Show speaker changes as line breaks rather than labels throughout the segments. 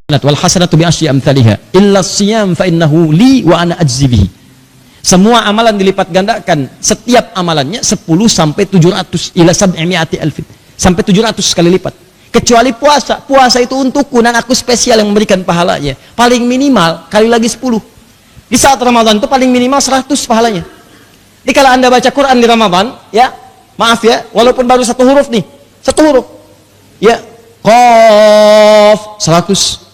wal hasanatu bi asyri amsalihha illa siyam fa innahu li wa ana ajzi bihi. Semua amalan dilipat gandakan, setiap amalannya 10 sampai 700 ila 700 alfin, sampai 700 kali lipat. Kecuali puasa. Puasa itu untukku dan aku spesial yang memberikan pahalanya. Paling minimal kali lagi 10. Di saat Ramadan itu paling minimal 100 pahalanya. Jadi kalau Anda baca Quran di Ramadan, ya, maaf ya, walaupun baru satu huruf nih, satu huruf. Ya, Qaf 100.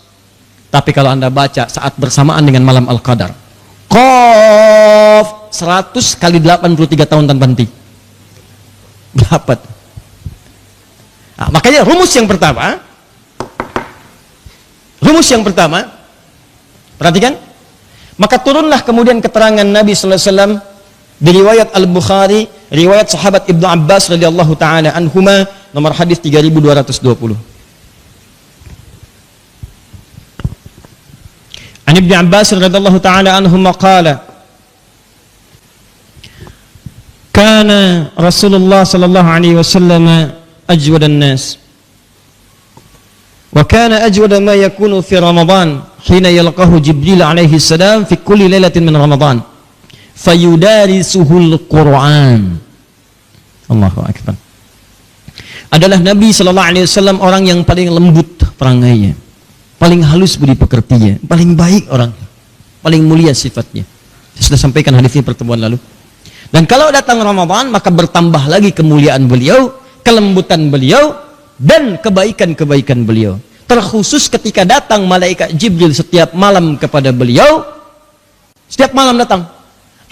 Tapi kalau Anda baca saat bersamaan dengan malam Al-Qadar, Qaf 100 kali 83 tahun tanpa henti. Berapa? Nah, makanya rumus yang pertama, perhatikan, maka turunlah kemudian keterangan Nabi sallallahu alaihi wasallam di riwayat Al-Bukhari, riwayat sahabat Ibnu Abbas radhiyallahu taala anhuma, nomor hadis 3220. An Ibnu Abbas radhiyallahu taala anhuma qala, kana Rasulullah sallallahu alaihi wasallam ajwadan nas wa kana ajwada ma yakunu fi Ramadan hina yalqahu Jibril alaihi salam fi kulli lailatin min Ramadan fayudarisuhul Quran. Allahu akbar. Adalah Nabi sallallahu alaihi wasallam orang yang paling lembut perangainya, paling halus budi pekertinya, paling baik orang, paling mulia sifatnya. Saya sudah sampaikan hadis ini pertemuan lalu. Dan kalau datang Ramadan maka bertambah lagi kemuliaan beliau, kelembutan beliau, dan kebaikan-kebaikan beliau. Terkhusus ketika datang malaikat Jibril setiap malam kepada beliau, setiap malam datang.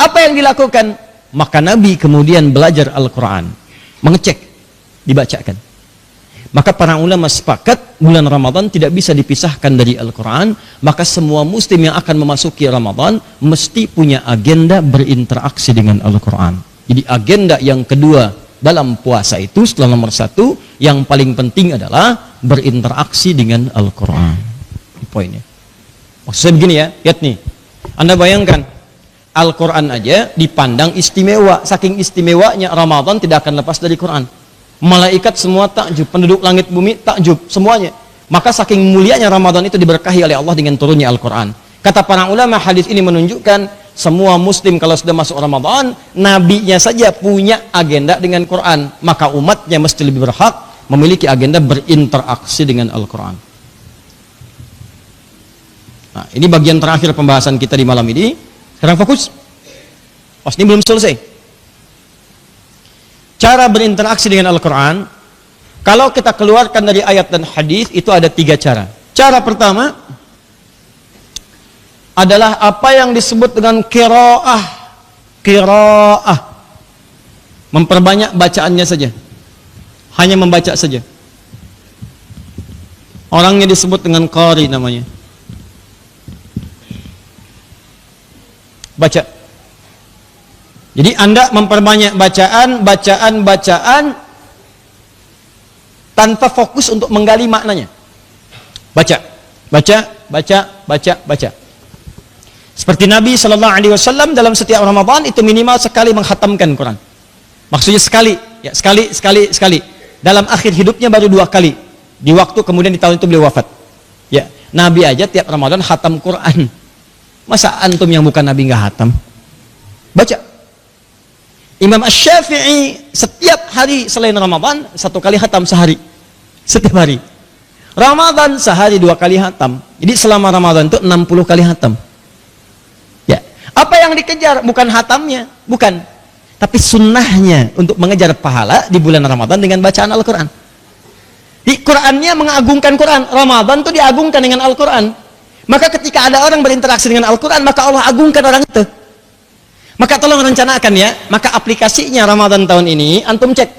Apa yang dilakukan? Maka Nabi kemudian belajar Al-Quran, mengecek, dibacakan. Maka para ulama sepakat bulan Ramadan tidak bisa dipisahkan dari Al-Quran. Maka semua muslim yang akan memasuki Ramadan mesti punya agenda berinteraksi dengan Al-Quran. Jadi agenda yang kedua dalam puasa itu setelah nomor 1, yang paling penting adalah berinteraksi dengan Al-Quran. Ini poinnya. Maksudnya begini ya, lihat nih, Anda bayangkan Al-Quran aja dipandang istimewa. Saking istimewanya Ramadan tidak akan lepas dari Quran. Malaikat semua takjub, penduduk langit bumi takjub, semuanya. Maka saking mulianya Ramadan itu diberkahi oleh Allah dengan turunnya Al-Quran. Kata para ulama, hadis ini menunjukkan semua muslim kalau sudah masuk Ramadan, nabinya saja punya agenda dengan Quran, maka umatnya mesti lebih berhak memiliki agenda berinteraksi dengan Al-Quran. Nah, ini bagian terakhir pembahasan kita di malam ini. Sekarang fokus. Pas ini belum selesai. Cara berinteraksi dengan Al-Quran, kalau kita keluarkan dari ayat dan hadis, itu ada 3 cara. Cara pertama adalah apa yang disebut dengan qiraah. Qiraah. Memperbanyak bacaannya saja. Hanya membaca saja. Orangnya disebut dengan qari namanya. Baca. Jadi Anda memperbanyak bacaan tanpa fokus untuk menggali maknanya. Baca. Seperti Nabi sallallahu alaihi wasallam dalam setiap Ramadan itu minimal sekali menghatamkan Quran. Maksudnya sekali. Dalam akhir hidupnya baru 2 kali. Di waktu kemudian di tahun itu beliau wafat. Ya, Nabi aja tiap Ramadan khatam Quran. Masa antum yang bukan Nabi nggak khatam? Baca. Imam Asy-Syafi'i setiap hari selain Ramadan 1 kali khatam sehari. Setiap hari. Ramadan sehari 2 kali khatam. Jadi selama Ramadan itu 60 kali khatam. Ya. Apa yang dikejar? Bukan khatamnya, bukan. Tapi sunnahnya untuk mengejar pahala di bulan Ramadan dengan bacaan Al-Quran. Di Qurannya mengagungkan Quran. Ramadan itu diagungkan dengan Al-Quran. Maka ketika ada orang berinteraksi dengan Al-Quran, maka Allah agungkan orang itu. Maka tolong rencanakan ya. Maka aplikasinya Ramadan tahun ini antum cek.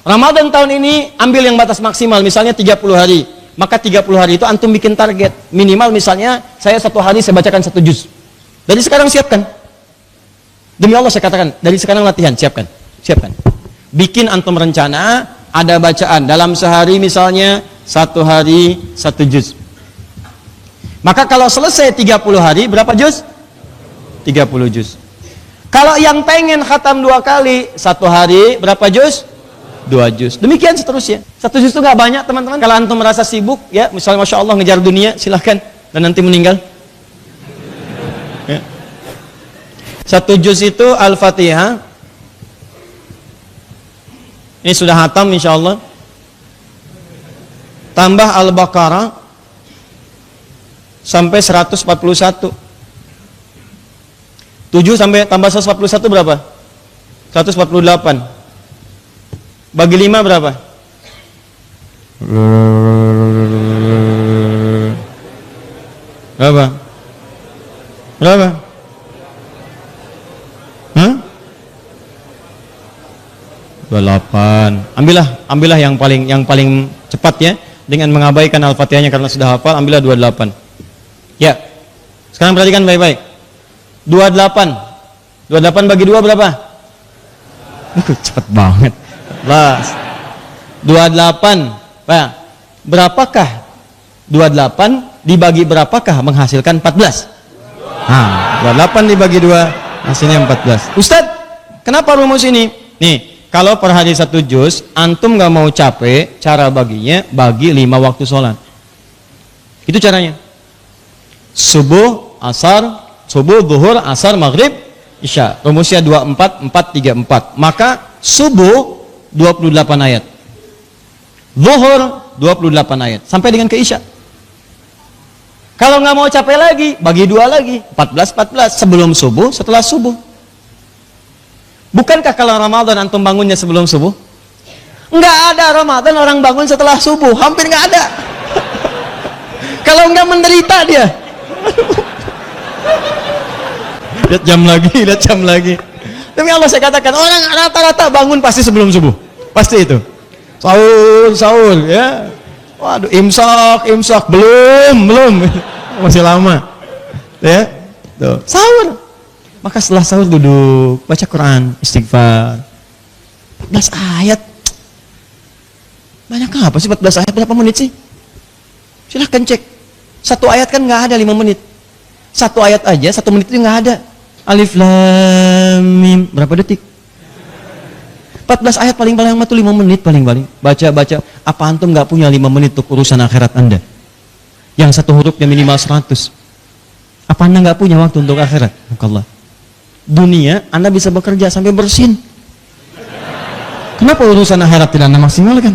Ramadan tahun ini ambil yang batas maksimal, misalnya 30 hari. Maka 30 hari itu antum bikin target. Minimal misalnya saya 1 hari saya bacakan 1 juz. Dari sekarang siapkan. Demi Allah saya katakan, dari sekarang latihan, siapkan. Bikin antum rencana, ada bacaan dalam sehari misalnya 1 hari 1 juz. Maka kalau selesai 30 hari berapa juz? 30 juz. Kalau yang pengen khatam 2 kali, 1 hari berapa juz? 2 juz. Demikian seterusnya. 1 juz itu nggak banyak teman-teman. Kalau antum merasa sibuk, ya misalnya Masya Allah ngejar dunia, silahkan. Dan nanti meninggal. Ya. 1 juz itu Al-Fatihah. Ini sudah hatam insya Allah. Tambah Al-Baqarah sampai 141. 7 sampai tambah 141 berapa? 148. Bagi 5 berapa? Berapa? Berapa? Hah? 28. Ambillah yang paling cepat ya, dengan mengabaikan Al-Fatihahnya karena sudah hafal, ambillah 28. Ya. Sekarang perhatikan baik-baik. 28. 28 bagi 2 berapa? Cepat banget. 28. Nah, berapakah 28 dibagi berapakah menghasilkan 14? Nah, 28 dibagi 2 hasilnya 14. Ustadz, kenapa rumus ini? Nih, kalau per hari 1 juz, antum nggak mau capek, cara baginya bagi 5 waktu sholat. Itu caranya. Subuh, zuhur, asar, maghrib, isya. Rumusnya 24, 4, 3, 4. Maka subuh 28 ayat. Zuhur 28 ayat. Sampai dengan ke isya. Kalau nggak mau capek lagi, bagi 2 lagi. 14, sebelum subuh, setelah subuh. Bukankah kalau Ramadan antum bangunnya sebelum subuh? Nggak ada Ramadan orang bangun setelah subuh, hampir nggak ada. Kalau nggak menderita dia. Lihat jam lagi. Demi Allah saya katakan, orang rata-rata bangun pasti sebelum subuh. Pasti itu. Sahur ya. Waduh, imsak belum. Masih lama. Ya. Tuh, sahur. Maka setelah sahur duduk, baca Quran, istighfar. 14 ayat. Banyak apa sih 14 ayat? Berapa menit sih? Silahkan cek. 1 ayat kan nggak ada 5 menit. 1 ayat aja 1 menit itu nggak ada. Alif lam mim berapa detik? 14 ayat paling lama tuh 5 menit paling. Baca. Apa antum nggak punya 5 menit untuk urusan akhirat Anda? Yang 1 hurufnya minimal 100. Apa Anda nggak punya waktu untuk akhirat? Allah. Dunia Anda bisa bekerja sampai bersin. Kenapa urusan akhirat tidak Anda maksimalkan?